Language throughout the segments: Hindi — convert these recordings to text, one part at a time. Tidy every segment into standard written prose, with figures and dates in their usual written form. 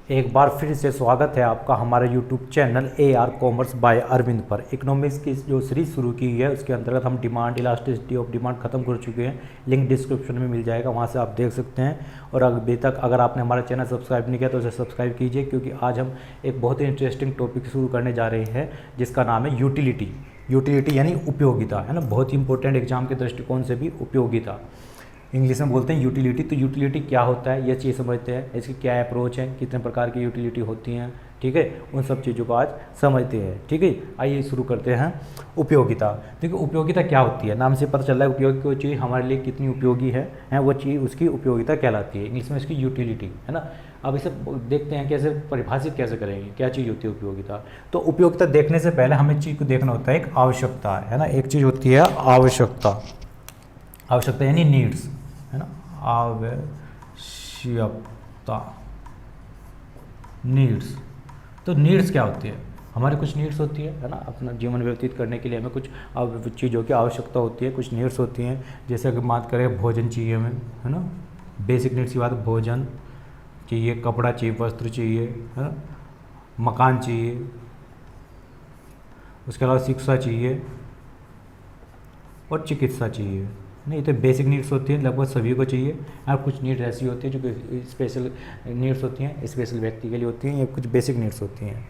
एक बार फिर से स्वागत है आपका हमारे YouTube channel AR commerce by Arvind पर। इकोनॉमिक्स की जो सीरीज शुरू की है उसके अंतर्गत हम डिमांड इलास्टिसिटी ऑफ डिमांड खत्म कर चुके हैं। लिंक डिस्क्रिप्शन में मिल जाएगा, वहां से आप देख सकते हैं। और अभी तक अगर आपने हमारा चैनल सब्सक्राइब नहीं किया तो उसे सब्सक्राइब कीजिए, क्योंकि आज हम एक बहुत ही इंटरेस्टिंग टॉपिक शुरू करने जा रहे हैं जिसका नाम है यूटिलिटी। यूटिलिटी यानी उपयोगिता, है ना। बहुत ही इंपॉर्टेंट एग्जाम के दृष्टिकोण से भी उपयोगिता, इंग्लिश में बोलते हैं यूटिलिटी। तो यूटिलिटी क्या होता है ये चीज़ समझते हैं, इसकी क्या अप्रोच है, कितने प्रकार की यूटिलिटी होती हैं, ठीक है। उन सब चीज़ों को आज समझते हैं, ठीक है। आइए शुरू करते हैं। उपयोगिता, देखिए उपयोगिता क्या होती है, नाम से पता चल रहा है उपयोगी कोई चीज़ हमारे लिए कितनी उपयोगी है वो चीज़ उसकी उपयोगिता कहलाती है। इंग्लिश में इसकी यूटिलिटी, है ना। अब इसे देखते हैं कैसे परिभाषित कैसे करेंगे, क्या चीज़ होती है उपयोगिता। तो उपयोगिता देखने से पहले हमें चीज़ को देखना होता है, एक आवश्यकता है ना। एक चीज़ होती है आवश्यकता, आवश्यकता यानी नीड्स, है ना। आवश्यकता, नीड्स। तो नीड्स क्या होती है, हमारी कुछ नीड्स होती है ना। अपना जीवन व्यतीत करने के लिए हमें कुछ चीज़ों की आवश्यकता होती है, कुछ नीड्स होती हैं। जैसे अगर बात करें भोजन चाहिए हमें, है ना। बेसिक नीड्स की बात, भोजन चाहिए, कपड़ा चाहिए, वस्त्र चाहिए, है ना, मकान चाहिए, उसके अलावा शिक्षा चाहिए और चिकित्सा चाहिए। नहीं, तो बेसिक नीड्स होती हैं, लगभग सभी को चाहिए। और कुछ नीड्स ऐसी होती हैं जो कि स्पेशल नीड्स होती हैं, स्पेशल व्यक्ति के लिए होती हैं, या कुछ बेसिक नीड्स होती हैं।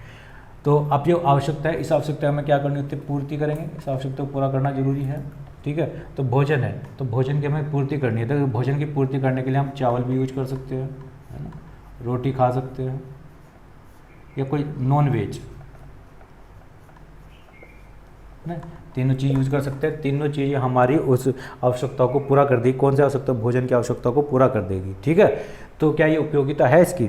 तो अब जो आवश्यकता है, इस आवश्यकता में क्या करनी होती है, पूर्ति करेंगे। इस आवश्यकता को पूरा करना जरूरी है, ठीक है। तो भोजन है, तो भोजन की हमें पूर्ति करनी है। तो भोजन की पूर्ति करने के लिए हम चावल भी यूज कर सकते हैं, है ना, रोटी खा सकते हैं, या कोई नॉन वेज, ना, तीनों चीज़ यूज कर सकते हैं। तीनों चीज़ें हमारी उस आवश्यकता को पूरा कर देगी। कौन सी आवश्यकता, भोजन की आवश्यकता को पूरा कर देगी, ठीक है। तो क्या ये उपयोगिता है इसकी,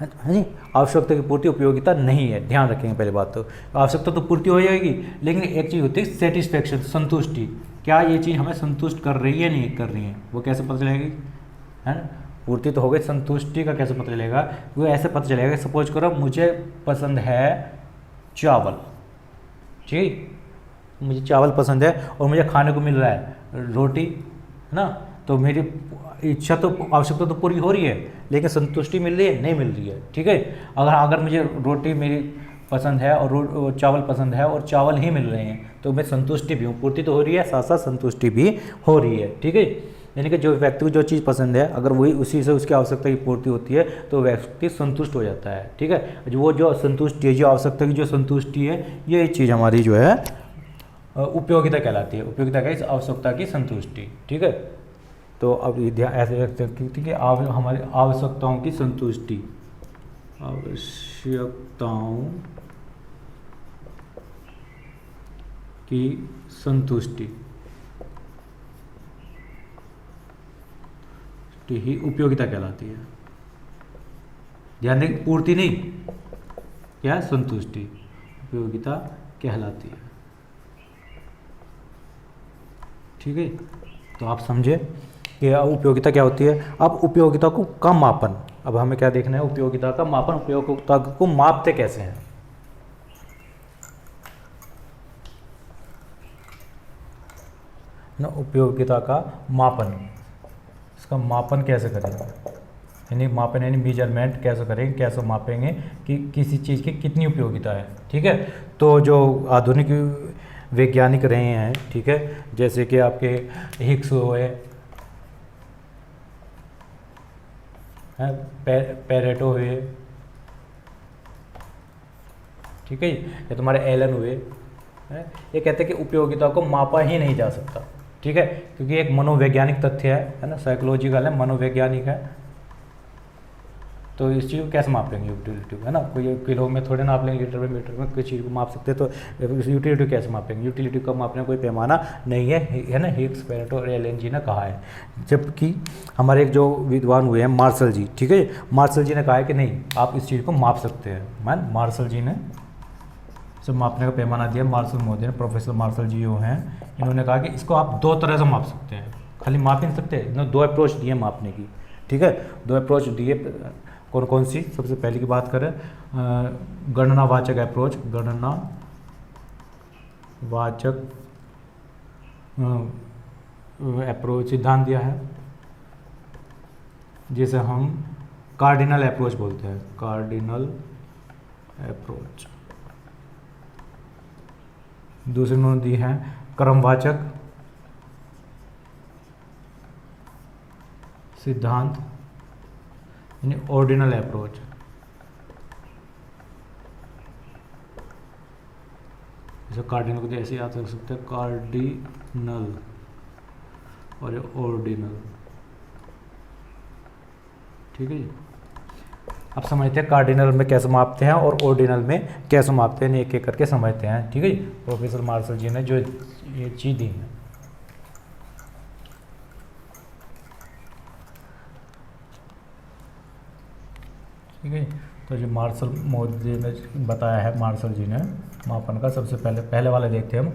है नहीं। आवश्यकता की पूर्ति उपयोगिता नहीं है, ध्यान रखेंगे पहले बात। तो आवश्यकता तो पूर्ति हो जाएगी, लेकिन एक चीज़ होती है सेटिस्फेक्शन, संतुष्टि। क्या ये चीज़ हमें संतुष्ट कर रही है, नहीं कर रही है, वो कैसे पता चलेगी, है ना। पूर्ति तो हो गई, संतुष्टि का कैसे पता चलेगा, वो ऐसे पता चलेगा। सपोज करो मुझे पसंद है चावल, ठीक, मुझे चावल पसंद है और मुझे खाने को मिल रहा है रोटी, है ना। तो मेरी इच्छा तो, आवश्यकता तो पूरी हो रही है, लेकिन संतुष्टि मिल रही है, नहीं मिल रही है, ठीक है। अगर मुझे रोटी मेरी पसंद है और चावल पसंद है और चावल ही मिल रहे हैं, तो मैं संतुष्टि भी हूँ, पूर्ति तो हो रही है, साथ साथ संतुष्टि भी हो रही है, ठीक है। यानी कि जो व्यक्ति को जो चीज़ पसंद है, अगर वही उसी से उसकी आवश्यकता की पूर्ति होती है तो व्यक्ति संतुष्ट हो जाता है, ठीक है। जो संतुष्टि है, जो आवश्यकता की जो संतुष्टि है, ये चीज़ हमारी जो है उपयोगिता कहलाती है। उपयोगिता का इस आवश्यकता की संतुष्टि, ठीक है। तो अब ध्यान ऐसे रख सकते हैं कि हमारी आवश्यकताओं की संतुष्टि, आवश्यकताओं की संतुष्टि ही उपयोगिता कहलाती है। ध्यान दें, पूर्ति नहीं, क्या है, संतुष्टि उपयोगिता कहलाती है, ठीक है। तो आप समझे कि उपयोगिता क्या होती है। अब उपयोगिता को का मापन, अब हमें क्या देखना है, उपयोगिता का मापन, उपयोगिता को मापते कैसे हैं। ना, उपयोगिता का मापन, इसका मापन कैसे करेंगे, यानी मापन यानी मेजरमेंट कैसे करेंगे, कैसे मापेंगे कि किसी चीज़ की कितनी उपयोगिता है, ठीक है। तो जो आधुनिक वैज्ञानिक रहे हैं, ठीक है, जैसे कि आपके हिग्स हुए, पेरेटो हुए, ठीक है, ये तुम्हारे एलन हुए, ये कहते हैं कि उपयोगिता को मापा ही नहीं जा सकता, ठीक है, क्योंकि एक मनोवैज्ञानिक तथ्य है ना, साइकोलॉजिकल है, मनोवैज्ञानिक है। तो इस चीज़ को कैसे मापेंगे यूटिलिटी को, है ना। कोई किलो में थोड़े नाप लेंगे, लीटर में, मीटर में, कोई चीज़ को माप सकते हैं। तो यूटिलिटी कैसे मापेंगे, यूटिलिटी को मापने कोई पैमाना नहीं है ना। हिग्स, पेरेटो और एलन जी ने कहा है। जबकि हमारे एक जो विद्वान हुए हैं मार्शल जी, ठीक है, मार्शल जी ने कहा है कि नहीं, आप इस चीज़ को माप सकते हैं। मार्शल जी ने सब मापने का पैमाना दिया। मार्शल महोदय ने, प्रोफेसर मार्शल जी जो हैं, इन्होंने कहा कि इसको आप दो तरह से माप सकते हैं, खाली माप ही नहीं सकते, इन्होंने दो अप्रोच दिए मापने की, ठीक है। दो अप्रोच दिए, कौन कौन सी, सबसे पहले की बात करें, गणनावाचक अप्रोच, गणनावाचक अप्रोच सिद्धांत दिया है, जिसे हम कार्डिनल अप्रोच बोलते हैं, कार्डिनल अप्रोच। दूसरी उन्होंने दी है क्रमवाचक सिद्धांत यानी ऑर्डिनल अप्रोच। जैसे कार्डिनल को ऐसे याद रख सकते हैं, कार्डिनल और ऑर्डिनल। ठीक है जी। अब समझते हैं कार्डिनल में कैसे मापते हैं और ऑर्डिनल में कैसे मापते हैं, एक एक करके समझते हैं। ठीक है जी। प्रोफेसर मार्शल जी ने जो ये चीज़ दी है, ठीक है। तो जो मार्शल मोदी ने बताया है, मार्शल जी ने मापन का, सबसे पहले वाले देखते हैं हम,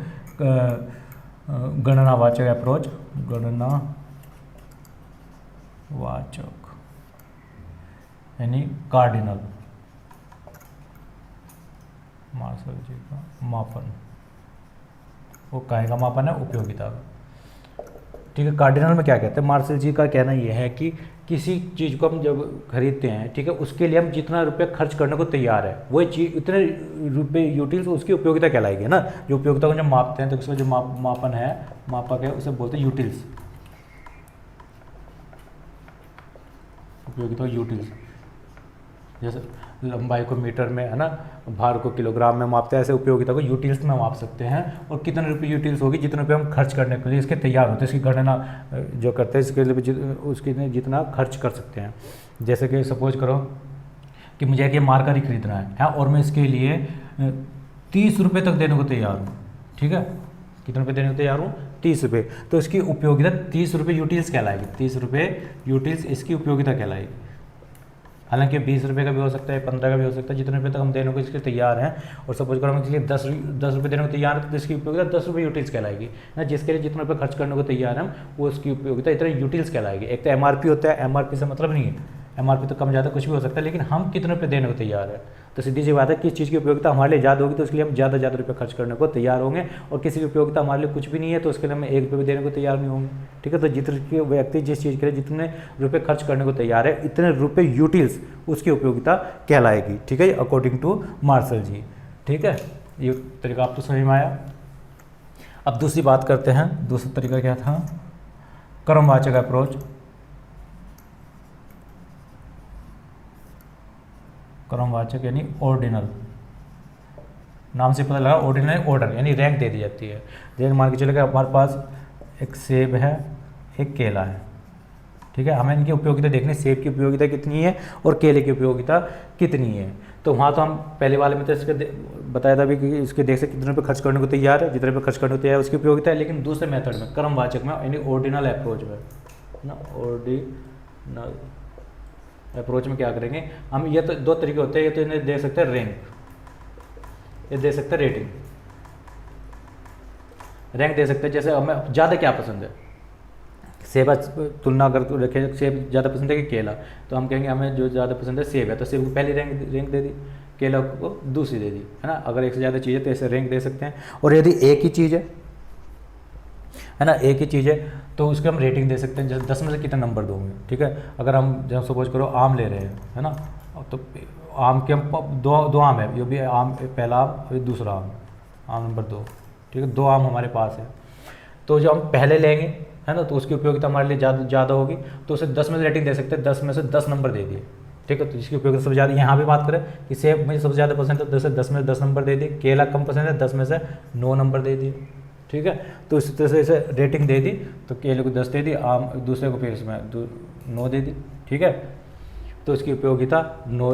गणनावाचक अप्रोच, गणनावाचक यानी कार्डिनल, मार्शल जी का मापन, वो काहे का मापन है, उपयोगिता का। ठीक है। कार्डिनल में क्या कहते हैं, मार्शल जी का कहना यह है कि किसी चीज़ को हम जब खरीदते हैं, ठीक है, उसके लिए हम जितना रुपये खर्च करने को तैयार है, वही चीज़ उतने रुपये यूटिल्स उसकी उपयोगिता कहलाएगी ना। जो उपयोगिता को जब मापते हैं तो उसका जो मापन है, मापक है, उसे बोलते हैं यूटिल्स, उपयोगिता यूटिल्स। जैसे लंबाई को मीटर में, है ना, भार को किलोग्राम में मापते हैं, ऐसे उपयोगिता को यूटिल्स में माप सकते हैं। और कितने रुपये यूटिल्स होगी, जितने रुपये हम खर्च करने के लिए इसके तैयार होते हैं, इसकी गणना जो करते हैं, इसके लिए उसके जितना खर्च कर सकते हैं। जैसे कि सपोज करो कि मुझे एक ये मार्कर ही खरीदना है और मैं इसके लिए 30 रुपये तक देने को तैयार हूँ। ठीक है। कितने रुपये देने को तैयार हूँ, 30 रुपये। तो इसकी उपयोगिता 30 रुपये यूटिल्स कहलाएगी, 30 रुपये यूटिल्स इसकी उपयोगिता कहलाएगी। हालांकि 20 रुपये का भी हो सकता है, 15 का भी हो सकता है, जितने रुपये तक हम देने को इसके तैयार हैं। और सपोज करो हम इसके लिए 10 रुपये देने को तैयार है, तो इसकी उपयोगिता 10 रुपये यूटिल्स कहलाएगी ना। जिसके लिए जितने रुपये खर्च करने को तैयार हैं वो उसकी उपयोगिता इतने यूटिल्स कहलाएगी। एक तो MRP होता है, MRP से मतलब नहीं है, MRP तो कम ज़्यादा कुछ भी हो सकता है, लेकिन हम कितने रुपये देने को तैयार है। तो सीधी सी बात है, किस चीज़ की उपयोगिता हमारे लिए ज़्यादा होगी तो उसके लिए हम ज़्यादा रुपये खर्च करने को तैयार होंगे, और किसी की उपयोगिता हमारे लिए कुछ भी नहीं है तो उसके लिए हम 1 रुपये भी देने को तैयार नहीं होंगे। ठीक है। तो जितने व्यक्ति जिस चीज़ के लिए जितने रुपये खर्च करने को तैयार है, इतने रुपये यूटिल्स उसकी उपयोगिता कहलाएगी। ठीक है, अकॉर्डिंग टू मार्शल जी। ठीक है, ये तरीका आप तो समझ में आया। अब दूसरी बात करते हैं, दूसरा तरीका क्या था, क्रमवाचक अप्रोच। क्रमवाचक यानी ऑर्डिनल, नाम से पता लगा, ऑर्डिनल ऑर्डर यानी रैंक दे दी जाती है। जैसे मान के चलेगा हमारे पास एक सेब है, एक केला है। ठीक है। हमें इनकी उपयोगिता देखनी, सेब की उपयोगिता कितनी है और केले की उपयोगिता कितनी है। तो वहाँ तो हम पहले वाले में तो इसके बताया था भी कि इसके देख से कितने रुपये खर्च करने को तैयार है, जितने रुपये खर्च करने को तैयार है उसकी उपयोगिता है। लेकिन दूसरे मेथड में, क्रमवाचक में यानी ऑर्डिनल अप्रोच में ना, ऑर्डिनल अप्रोच में क्या करेंगे हम, ये तो 2 तरीके होते हैं। ये तो इन्हें दे सकते हैं रैंक, ये दे सकते हैं रेटिंग, रैंक दे सकते हैं। जैसे हमें ज़्यादा क्या पसंद है, सेब तुलना अगर रखें, सेब ज़्यादा पसंद है कि केला, तो हम कहेंगे हमें जो ज़्यादा पसंद है सेब है, तो सेब को पहली रैंक दे दी, केला को दूसरी दे दी, है ना। अगर एक से ज़्यादा चीज़ है तो ऐसे रैंक दे सकते हैं। और यदि एक ही चीज़ है ना, एक ही चीज़ है तो उसके हम रेटिंग दे सकते हैं। जैसे 10 में से कितने नंबर दोगे। ठीक है। अगर हम जब सपोज करो आम ले रहे हैं, है ना, तो आम के हम दो आम है, ये भी आम, पहला आम और दूसरा आम नंबर 2। ठीक है। 2 आम हमारे पास है, तो जो हम पहले लेंगे, है ना, तो उसकी उपयोगिता हमारे लिए ज़्यादा होगी, तो उसे 10 में से रेटिंग दे सकते हैं, 10 में से 10 नंबर दे दिए। ठीक है। तो इसकी उपयोगिता सबसे ज़्यादा, यहाँ भी बात करें कि सेब मुझे सबसे ज़्यादा पसंद है तो 10 में से 10 नंबर दे दिए, केला कम पसंद है 10 में से 9 नंबर दे दिए। ठीक है। तो इस तरह से इसे रेटिंग दे दी, तो केले को 10 दे दी, आम दूसरे को फिर इसमें 9 दे दी। ठीक है। तो इसकी उपयोगिता 9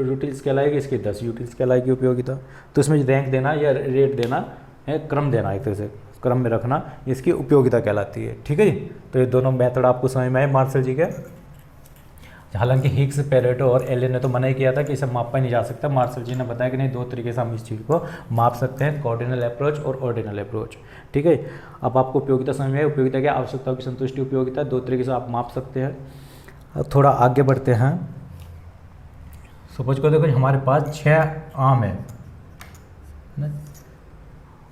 यूटिल्स कहलाएगी, इसकी 10 यूटिल्स कहलाएगी उपयोगिता। तो इसमें रैंक देना या रेट देना है, क्रम देना, एक तरह से क्रम में रखना, इसकी उपयोगिता कहलाती है। ठीक है जी। तो ये दोनों मेथड आपको समझ में आए मार्शल जी के। हालांकि हिग्स, पेरेटो और एलन ने तो मना ही किया था कि इसे मापा नहीं जा सकता। मार्शल जी ने बताया कि नहीं, 2 तरीके से हम इस चीज़ को माप सकते हैं, कॉर्डिनल अप्रोच और ऑर्डिनल अप्रोच। ठीक है। अब आपको उपयोगिता समझ में है, उपयोगिता क्या, आवश्यकताओं की संतुष्टि उपयोगिता, 2 तरीके से आप माप सकते हैं। अब थोड़ा आगे बढ़ते हैं। सपोज करो देखो हमारे पास 6 आम है ना,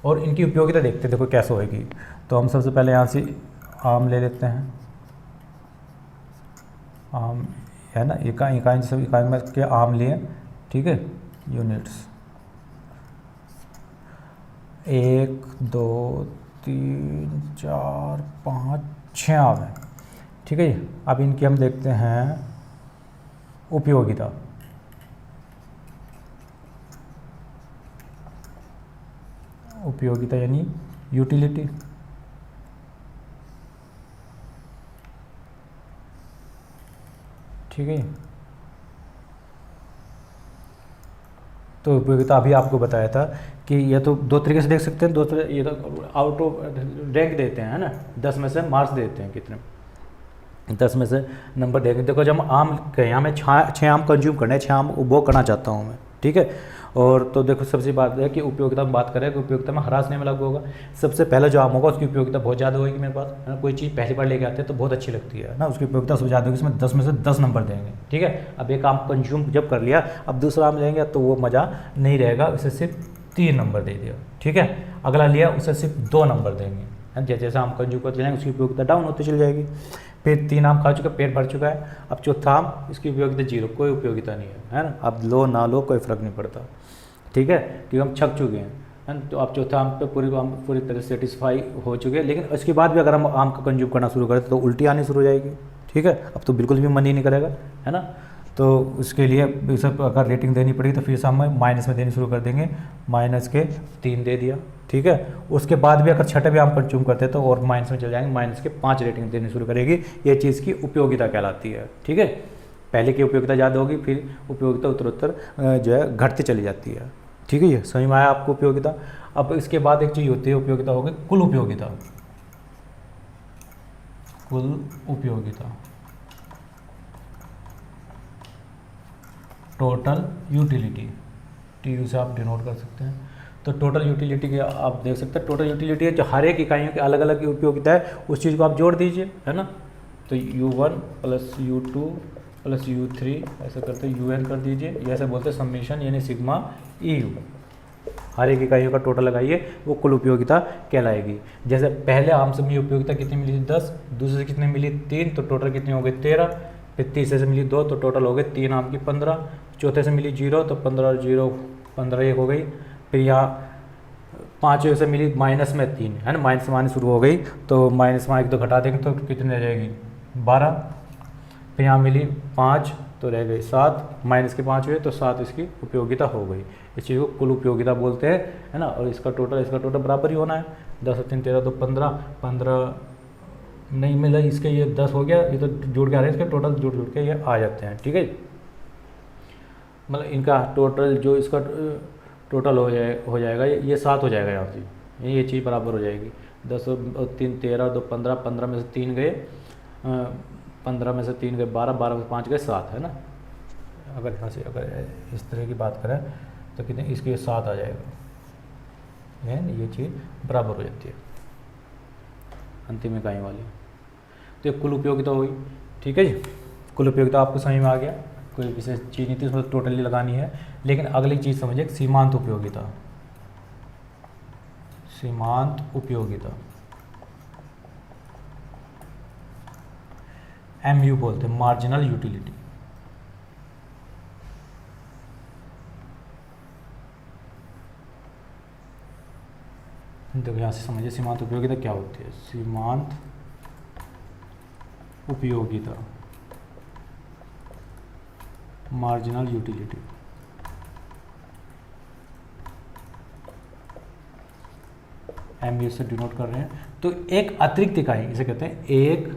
और इनकी उपयोगिता देखते हैं देखो कैसे होगी। तो हम सबसे पहले यहाँ से आम ले लेते हैं, आम है ना, इकाई इकाई सब इकाई में के आम लिए, ठीक है, यूनिट्स 1 2 3 4 5 6 आम है, ठीक है जी। अब इनकी हम देखते हैं उपयोगिता। उपयोगिता यानी यूटिलिटी, ठीक है। तो उपयोगिता अभी आपको बताया था कि ये तो दो तरीके से देख सकते हैं, दो तरह, ये तो आउट ऑफ रैंक देते हैं, है ना, 10 में से मार्क्स देते हैं, कितने 10 में से नंबर देंगे। देखो जब हम आम कहें, यहाँ मैं 6 आम कंज्यूम करने, 6 आम वो करना चाहता हूँ मैं, ठीक है। और तो देखो सबसे बात है कि उपयोगिता में बात करें कि उपयोगिता में हरास नहीं में लग होगा। सबसे पहला जो आम होगा उसकी उपयोगिता बहुत ज़्यादा होगी मेरे पास, है ना। कोई चीज़ पहली बार लेके आते हैं तो बहुत अच्छी लगती है ना, उसकी उपयोगिता सबसे ज़्यादा होगी, इसमें 10 में से 10 नंबर देंगे, ठीक है। अब एक आम कंज्यूम जब कर लिया, अब दूसरा आम लेंगे तो वो मज़ा नहीं रहेगा, उसे सिर्फ 3 नंबर दे दिया, ठीक है। अगला लिया उसे सिर्फ 2 नंबर देंगे, जैसे जैसे आम कंज्यूम करते जाएंगे उसकी उपयोगिता डाउन होती चली जाएगी। फिर 3 आम खा चुका, पेट भर चुका है, अब चौथा आम, इसकी उपयोगिता 0, कोई उपयोगिता नहीं है ना। अब लो ना लो कोई फ़र्क नहीं पड़ता, ठीक है, क्योंकि हम छक चुके हैं, है ना। तो आप चौथा आम पे पूरी तरह से सेटिस्फाई हो चुके हैं। लेकिन उसके बाद भी अगर हम आम का कंज्यूम करना शुरू करें तो उल्टी आनी शुरू हो जाएगी, ठीक है। अब तो बिल्कुल भी मन ही नहीं करेगा, है ना। तो उसके लिए सब अगर रेटिंग देनी पड़ेगी तो फिर से हम माइनस में देनी शुरू कर देंगे, माइनस के 3 दे दिया, ठीक है। उसके बाद भी अगर छठे भी आम कंज्यूम करते हैं तो और माइनस में चले जाएंगे, माइनस के 5 रेटिंग देनी शुरू करेगी। ये चीज़ की उपयोगिता कहलाती है, ठीक है। पहले की उपयोगिता ज़्यादा होगी, फिर उपयोगिता उत्तरोत्तर जो है घटती चली जाती है, ठीक है। ये समझ में आया आपको उपयोगिता। अब इसके बाद एक चीज़ होती है, उपयोगिता होगी कुल उपयोगिता। कुल उपयोगिता, टोटल यूटिलिटी, टी से आप डिनोट कर सकते हैं। तो टोटल यूटिलिटी के आप देख सकते हैं, टोटल यूटिलिटी है जो हर एक इकाइयों की अलग अलग उपयोगिता है, उस चीज़ को आप जोड़ दीजिए, है ना। तो U1 + U2 + U3 ऐसे करते UN कर दीजिए, ये ऐसे बोलते हैं समीशन यानी सिग्मा EU। हर एक इकाइयों का टोटल लगाइए, वो कुल उपयोगिता कहलाएगी। जैसे पहले आम से मुझे उपयोगिता कितनी मिली थी 10, दूसरे से कितनी मिली 3, तो टोटल कितनी हो गई 13। फिर तीसरे से मिली 2 तो टोटल हो गए 3 आम की 15। चौथे से मिली 0 तो 15 और 0 15 एक हो गई। फिर यहाँ पाँचवें से मिली माइनस में 3, है ना, माइनस माइनस शुरू हो गई, तो माइनस में 1 तो घटा देंगे तो कितनी रह जाएगी 12। फिर यहाँ मिली 5 तो रह गई 7, माइनस के 5 हुए तो 7 इसकी उपयोगिता हो गई। इस चीज़ को कुल उपयोगिता बोलते हैं, है ना। और इसका टोटल बराबर ही होना है, 10 और 3 13 तो 15, 15 नहीं मिला इसके, ये 10 हो गया, ये तो जुड़ के आ रहे हैं, इसके टोटल जुड़ के ये आ जाते हैं, ठीक है। मतलब इनका टोटल जो इसका टोटल हो जाएगा ये 7 हो जाएगा यहाँ से, ये चीज़ बराबर हो जाएगी। 10 और 3 13 2 15, 15 में से 3 गए, 15 में से 3 गए 12, 12 में से 5 गए 7, है ना। अगर यहाँ से अगर इस तरह की बात करें तो कितने इसके 7 आ जाएगा, है ये चीज़ बराबर हो जाती है अंतिम इकाई वाली। तो ये कुल उपयोगिता हुई, ठीक है जी। कुल उपयोगिता आपको समझ में आ गया, कोई विशेष चीज़ नहीं थी उसमें टोटली लगानी है। लेकिन अगली चीज़ समझिए सीमांत उपयोगिता। सीमांत उपयोगिता MU बोलते हैं, मार्जिनल यूटिलिटी। देखो यहाँ से समझिए सीमांत उपयोगिता क्या होती है। सीमांत उपयोगिता मार्जिनल यूटिलिटी, MU से डिनोट कर रहे हैं। तो एक अतिरिक्त इकाई इसे कहते हैं, एक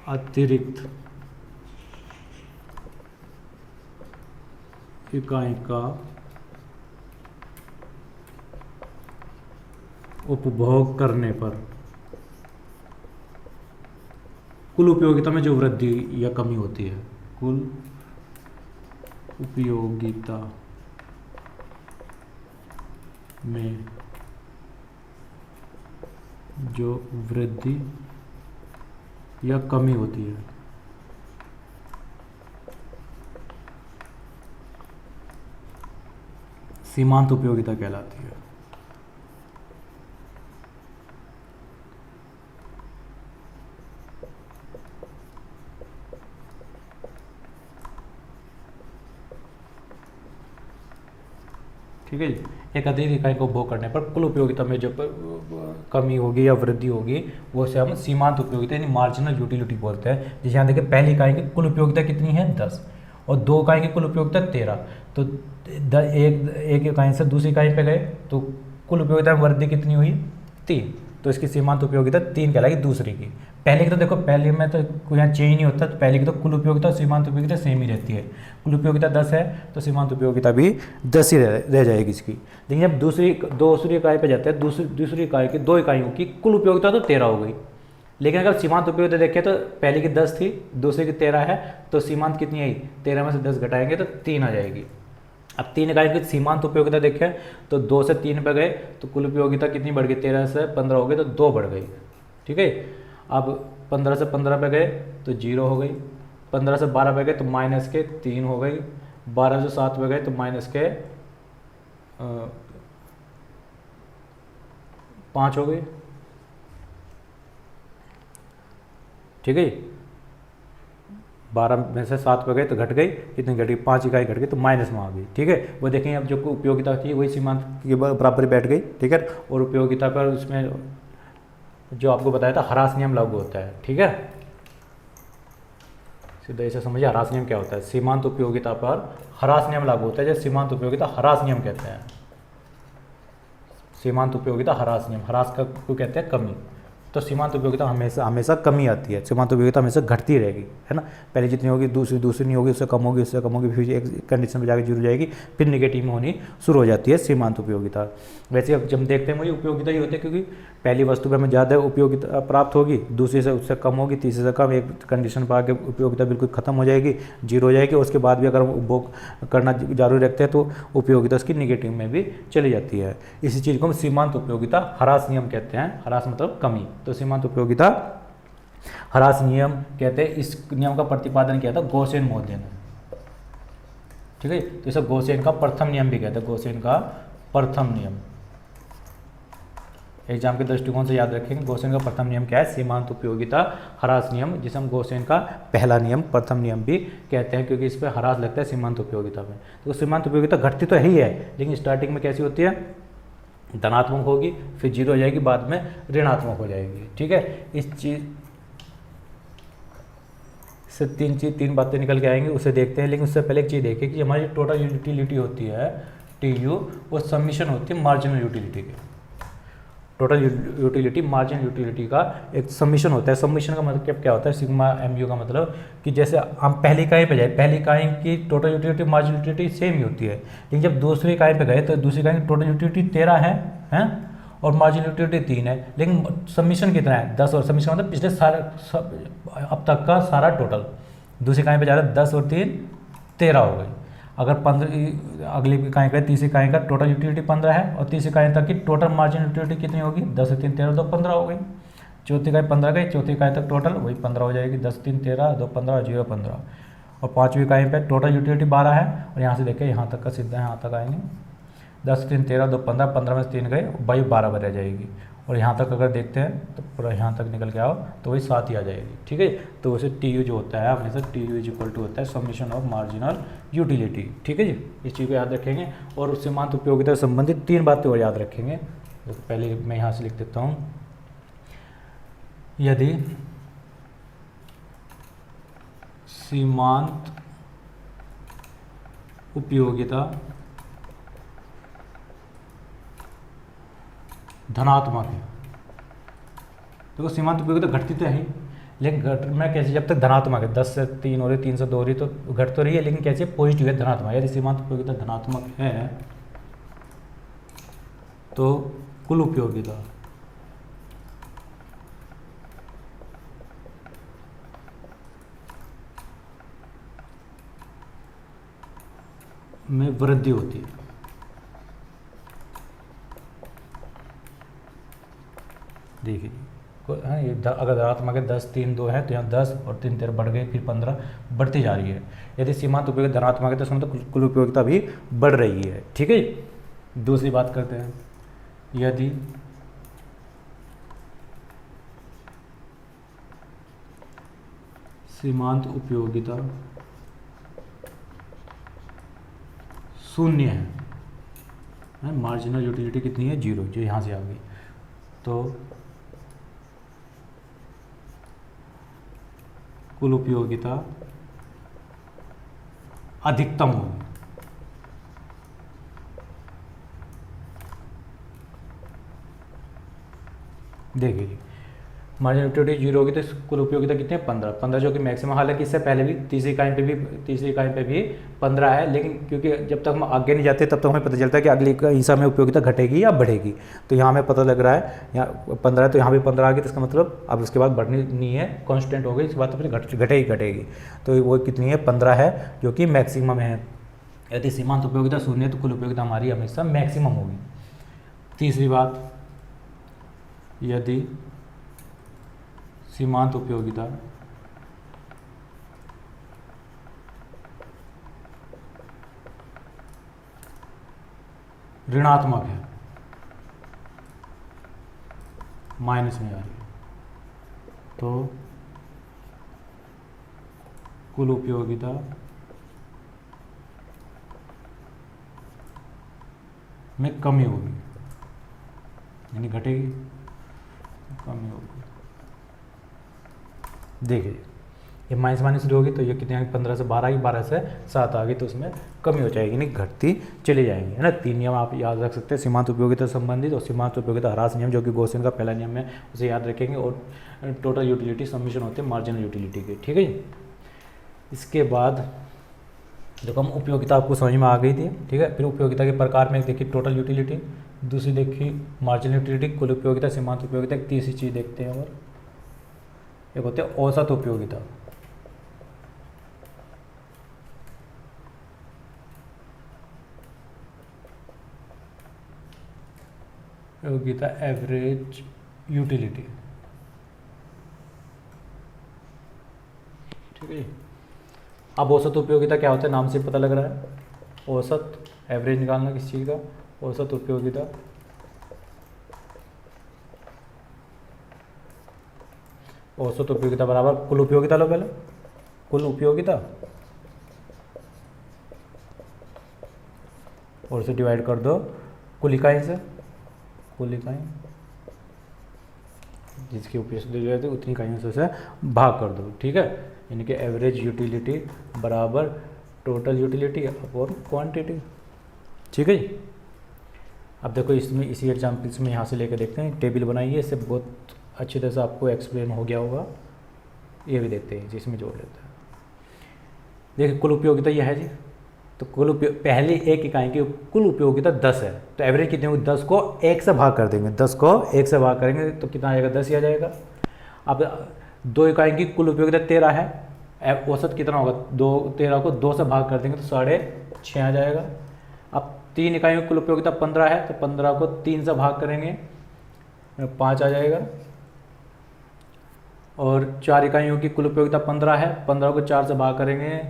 अतिरिक्त इकाई का उपभोग करने पर कुल उपयोगिता में जो वृद्धि या कमी होती है, कुल उपयोगिता में जो वृद्धि या कमी होती है, सीमांत उपयोगिता कहलाती है। ठीक है जी। एक अधिक इकाई को उपभोग करने पर कुल उपयोगिता में जो कमी होगी या वृद्धि होगी वो से हम सीमांत उपयोगिता यानी मार्जिनल यूटिलिटी बोलते हैं। जैसे यहाँ देखिए पहली इकाई की कुल उपयोगिता कितनी है 10 और 2 इकाई की कुल उपयोगिता 13, तो एक इकाई से दूसरी इकाई पे गए तो कुल उपयोगिता में वृद्धि कितनी हुई 3, तो इसकी सीमांत उपयोगिता 3 कहलाएगी दूसरी की। पहले की तो देखो पहले में तो कोई यहाँ चेंज नहीं होता, तो पहले की तो कुल उपयोगिता और सीमांत उपयोगिता सेम ही रहती है। कुल उपयोगिता 10 है तो सीमांत उपयोगिता भी 10 ही रह जाएगी इसकी। लेकिन जब दूसरी इकाई पे जाते हैं दूसरी इकाई की 2 इकाइयों की कुल उपयोगिता तो 13 हो गई, लेकिन अगर सीमांत उपयोगिता देखें तो पहले की 10 थी दूसरी की 13 है, तो सीमांत कितनी आई 13 में से 10 घटाएंगे तो 3 आ जाएगी। अब 3 इकाई की सीमांत उपयोगिता देखें तो 2 से 3 पे गए तो कुल उपयोगिता कितनी बढ़ गई 13 से 15 हो गई तो 2 बढ़ गई, ठीक है। अब 15 से 15 पे गए तो 0 हो गई, 15 से 12 पे गए तो माइनस के 3 हो गई, 12 से 7 पे गए तो माइनस के 5 हो गई, ठीक है। 12 में से 7 पे गए तो घट गई, कितनी घट गई 5 इकाई घट गई तो माइनस में आ गई, ठीक है। वो देखेंगे अब जो उपयोगिता थी वही सीमांत के बराबर बैठ गई, ठीक है। और उपयोगिता पर उसमें जो आपको बताया था ह्रास नियम लागू होता है, ठीक है। सीधा इसे समझिए ह्रास नियम क्या होता है। सीमांत उपयोगिता पर ह्रास नियम लागू होता है, जैसे सीमांत उपयोगिता ह्रास नियम कहते हैं। सीमांत उपयोगिता ह्रास नियम, ह्रास का को कहते हैं कमी, तो सीमांत उपयोगिता हमेशा कमी आती है। सीमांत उपयोगिता हमेशा घटती रहेगी, है ना। पहले जितनी होगी दूसरी नहीं होगी, उससे कम होगी, उससे कम होगी, फिर एक कंडीशन में जाकर जीरो जाएगी, फिर निगेटिव में होनी शुरू हो जाती है सीमांत उपयोगिता। वैसे अब जब देखते हैं वही उपयोगिता ही होती है, क्योंकि पहली वस्तु पर हमें ज़्यादा उपयोगिता प्राप्त होगी, दूसरी से उससे कम होगी, तीसरे से कम, एक कंडीशन पर आके उपयोगिता बिल्कुल खत्म हो जाएगी, जीरो हो जाएगी। उसके बाद भी अगर हम उपभोग करना जारी रखते हैं तो उपयोगिता उसकी निगेटिव में भी चली जाती है। इसी चीज़ को हम सीमांत उपयोगिता ह्रास नियम कहते हैं। ह्रास मतलब कमी, तो सीमांत उपयोगिता ह्रास नियम कहते हैं। इस नियम का प्रतिपादन किया था गॉसेन महोदय ने, ठीक है। तो इसे गॉसेन का प्रथम नियम भी कहते हैं, गॉसेन का प्रथम नियम। एग्जाम के दृष्टिकोण से याद रखेंगे गॉसेन का प्रथम नियम क्या है, सीमांत उपयोगिता ह्रास नियम, जिसे हम गॉसेन का पहला नियम प्रथम नियम भी कहते हैं, क्योंकि इस पर ह्रास लगता है सीमांत उपयोगिता में। तो सीमांत उपयोगिता घटती तो है ही है, लेकिन स्टार्टिंग में कैसी होती है, धनात्मक होगी, फिर जीरो हो जाएगी, बाद में ऋणात्मक हो जाएगी, ठीक है। इस चीज से तीन बातें निकल के आएंगी, उसे देखते हैं। लेकिन उससे पहले एक चीज़ देखिए कि हमारी टोटल यूटिलिटी होती है TU, वो सबमिशन होती है मार्जिनल यूटिलिटी के। टोटल यूटिलिटी मार्जिन यूटिलिटी का एक सबमिशन होता है। सबमिशन का मतलब क्या होता है, सिग्मा MU का मतलब कि जैसे हम पहली इकाई पे जाए, पहली इकाई की total utility margin utility same ही होती है, लेकिन जब दूसरी इकाई पे गए तो दूसरी इकाई की टोटल यूटिलिटी 13 है और मार्जिन यूटिलिटी 3 है, लेकिन सबमिशन कितना है 10, और सबमिशन मतलब पिछले सारे अब तक का सारा टोटल। दूसरी इकाई पे जा रहा है 10 और 3 13 हो गई। अगर 15 अगली इकाई का तीसरी इकाई का टोटल यूटिलिटी 15 है और तीसरी इकाई तक की टोटल मार्जिन यूटिलिटी कितनी होगी 10 से 3 13 2 15 हो गई। चौथी इकाई 15 गई, चौथी इकाई तक टोटल वही 15 हो जाएगी, 10 3 13 2 15 0 15। और पाँचवीं इकाई पे टोटल यूटिलिटी 12 है, और यहाँ से देखिए यहाँ तक का सीधा यहाँ तक आएंगे 10 3 13 2 15, 15 में से 3 गए वही 12 रह जाएगी। और यहाँ तक अगर देखते हैं तो पूरा यहाँ तक निकल के आओ तो वही 7 ही आ जाएगी, ठीक है। तो वैसे TU जो होता है अपने से TU इज इक्वल टू होता है सबमिशन ऑफ मार्जिनल यूटिलिटी, ठीक है जी। इस चीज़ को याद रखेंगे। और सीमांत उपयोगिता से संबंधित 3 बातें और याद रखेंगे। तो पहले मैं यहाँ से लिख देता हूँ, यदि सीमांत उपयोगिता धनात्मक है तो सीमांत उपयोगिता घटती तो है ही, लेकिन घट में कैसे, जब तक धनात्मक है 10 से 3 हो रही 3 से 2 हो रही तो घट तो रही है, लेकिन कैसे पॉजिटिव है धनात्मक। यदि सीमांत उपयोगिता धनात्मक है तो कुल उपयोगिता में वृद्धि होती है। देखिए ये अगर धनात्मक है 10 3 2 है तो यहाँ 10 और 3 13 बढ़ गई, फिर 15 बढ़ती जा रही है। यदि सीमांत उपयोगिता धनात्मक है तो इसका मतलब कुल उपयोगिता भी बढ़ रही है, ठीक है। दूसरी बात करते हैं, यदि सीमांत उपयोगिता शून्य है है। मार्जिनल यूटिलिटी कितनी है, 0, जो यहाँ से आ गई। तो कुल उपयोगिता अधिकतम होगी। देखिए जी, मार्जिनल यूटिलिटी 0 होगी तो कुल उपयोगिता कितने, 15 जो कि मैक्सिमम, हालांकि इससे पहले भी तीसरी इकाई पे भी 15 है, लेकिन क्योंकि जब तक हम आगे नहीं जाते तब तक हमें पता चलता है कि अगली हिस्सा में उपयोगिता घटेगी या बढ़ेगी। तो यहाँ हमें पता लग रहा है यहाँ 15 है, तो यहाँ भी 15 आ गई, तो इसका मतलब अब उसके बाद बढ़नी नहीं है, कांस्टेंट हो गई, इसके बाद तो फिर घटेगी। तो वो कितनी है, 15 है, जो कि मैक्सिमम है। यदि सीमांत उपयोगिता 0 है तो कुल उपयोगिता हमारी हमेशा मैक्सिमम होगी। तीसरी बात, यदि सीमांत उपयोगिता ऋणात्मक है, माइनस में आ रही है, तो कुल उपयोगिता में कमी होगी, यानी घटेगी, कमी होगी। देखिए ये माइनस माइनस शुरू होगी, तो ये कितनी आ गई, 15 से 12 आई, 12 से 7 आ गई, तो उसमें कमी हो जाएगी, नहीं घटती चली जाएंगी, है ना। 3 नियम आप याद रख सकते हैं, सीमांत उपयोगिता संबंधित और सीमांत उपयोगिता ह्रास नियम, जो कि गॉसियन का पहला नियम है, उसे याद रखेंगे। और टोटल यूटिलिटी समीशन होते हैं मार्जिनल यूटिलिटी के, ठीक है जी। इसके बाद देखो हम उपयोगिता आपको समझ में आ गई थी, ठीक है। फिर उपयोगिता के प्रकार में देखिए टोटल यूटिलिटी, दूसरी देखिए मार्जिनल यूटिलिटी, कुल उपयोगिता, सीमांत उपयोगिता। एक तीसरी चीज़ देखते हैं, और एक होते हैं औसत उपयोगिता। उपयोगिता एवरेज यूटिलिटी, ठीक है। अब औसत उपयोगिता क्या होता है, नाम से पता लग रहा है, औसत, एवरेज निकालना किस चीज़ का, औसत उपयोगिता। औसत उपयोगिता बराबर कुल उपयोगिता, लो पहले कुल उपयोगिता, और से डिवाइड कर दो कुल इकाई से, कुल इकाई जिसकी उपयोग दी जाती है उतनी इकाइयों से उसे भाग कर दो, ठीक है। यानी कि एवरेज यूटिलिटी बराबर टोटल यूटिलिटी और क्वांटिटी, ठीक है जी। अब देखो इसमें इसी एग्जाम्पल्स में यहाँ से लेकर देखते हैं, टेबल बनाइए, इससे बहुत अच्छी तरह से आपको एक्सप्लेन हो गया होगा। ये भी देखते हैं जिसमें जोड़ लेते हैं। देखिए कुल उपयोगिता यह है जी, तो पहली एक इकाई की कुल उपयोगिता 10 है, तो एवरेज कितनी होगी, 10 को 1 से भाग कर देंगे, 10 को 1 से भाग करेंगे तो कितना आएगा, 10 ही आ जाएगा। अब 2 इकाई की कुल उपयोगिता 13 है, औसत कितना होगा, 13 को 2 से भाग कर देंगे तो 6.5 आ जाएगा। अब 3 इकाइयों की कुल उपयोगिता 15 है, तो 15 को 3 से भाग करेंगे 5 आ जाएगा। और 4 इकाइयों की कुल उपयोगिता 15 है, 15 को 4 से भाग करेंगे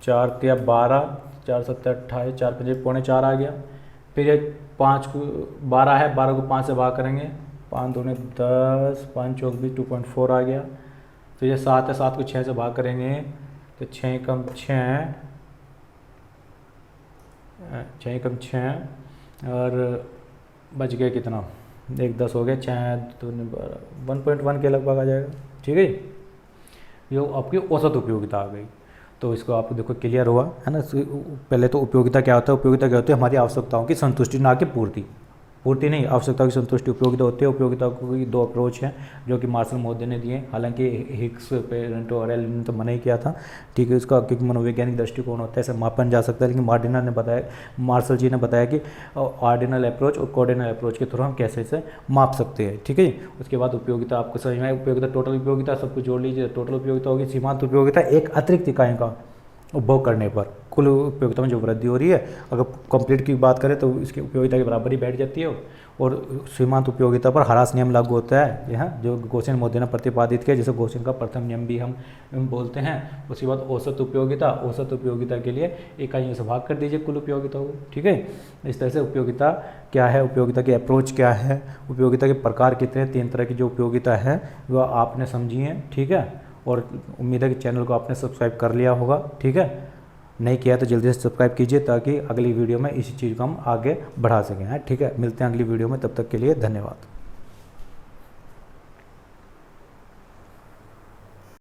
4 के 12, 4 7 28, 4 5 पौने 4 आ गया। फिर ये 5 को 12 है, 12 को 5 से भाग करेंगे, 5 दूने 10, 5 चौक भी 2.4 आ गया। तो ये 7 है, 7 को 6 से भाग करेंगे तो 6 कम 6, 6 कम 6 और बच गया कितना, 1 10 हो गया, 6 दूने 12, 1.1 के लगभग आ जाएगा, ठीक है। ये आपकी औसत उपयोगिता आ गई। तो इसको आप देखो क्लियर हुआ है ना। पहले तो उपयोगिता क्या होता है, उपयोगिता क्या होती है, हमारी आवश्यकताओं की संतुष्टि, ना कि पूर्ति नहीं, आवश्यकताओं की संतुष्टि उपयोगिता होती है। उपयोगिता की 2 अप्रोच हैं जो कि मार्शल महोदय ने दिए, हालांकि हिग्स, पेरेंटो और एल ने तो मना ही किया था, ठीक है। उसका क्योंकि मनोवैज्ञानिक दृष्टिकोण होता है, इसे मापन जा सकता है, लेकिन मार्शल जी ने बताया कि ऑर्डिनल अप्रोच और कोऑर्डिनल अप्रोच के थ्रू हम कैसे इसे माप सकते हैं, ठीक है। उसके बाद उपयोगिता आपको समझ में, उपयोगिता टोटल उपयोगिता, सब कुछ जोड़ लीजिए, टोटल उपयोगिता होगी। सीमांत उपयोगिता एक अतिरिक्त इकाई का उपभोग करने पर कुल उपयोगिता में जो वृद्धि हो रही है, अगर कंप्लीट की बात करें तो इसकी उपयोगिता के बराबर ही बैठ जाती है। और सीमांत उपयोगिता पर ह्रास नियम लागू होता है, यह जो गॉसियन महोदय ने प्रतिपादित किया, जिसे गॉसियन का प्रथम नियम भी हम बोलते हैं। उसके बाद औसत उपयोगिता के लिए इकाइयों से भाग कर दीजिए कुल उपयोगिता को, ठीक है। इस तरह से उपयोगिता क्या है, उपयोगिता की अप्रोच क्या है, उपयोगिता के प्रकार कितने, 3 तरह की जो उपयोगिता है वह आपने समझी है, ठीक है। और उम्मीद है कि चैनल को आपने सब्सक्राइब कर लिया होगा, ठीक है। नहीं किया तो जल्दी से सब्सक्राइब कीजिए ताकि अगली वीडियो में इसी चीज़ को हम आगे बढ़ा सकें। ठीक है, मिलते हैं अगली वीडियो में, तब तक के लिए धन्यवाद।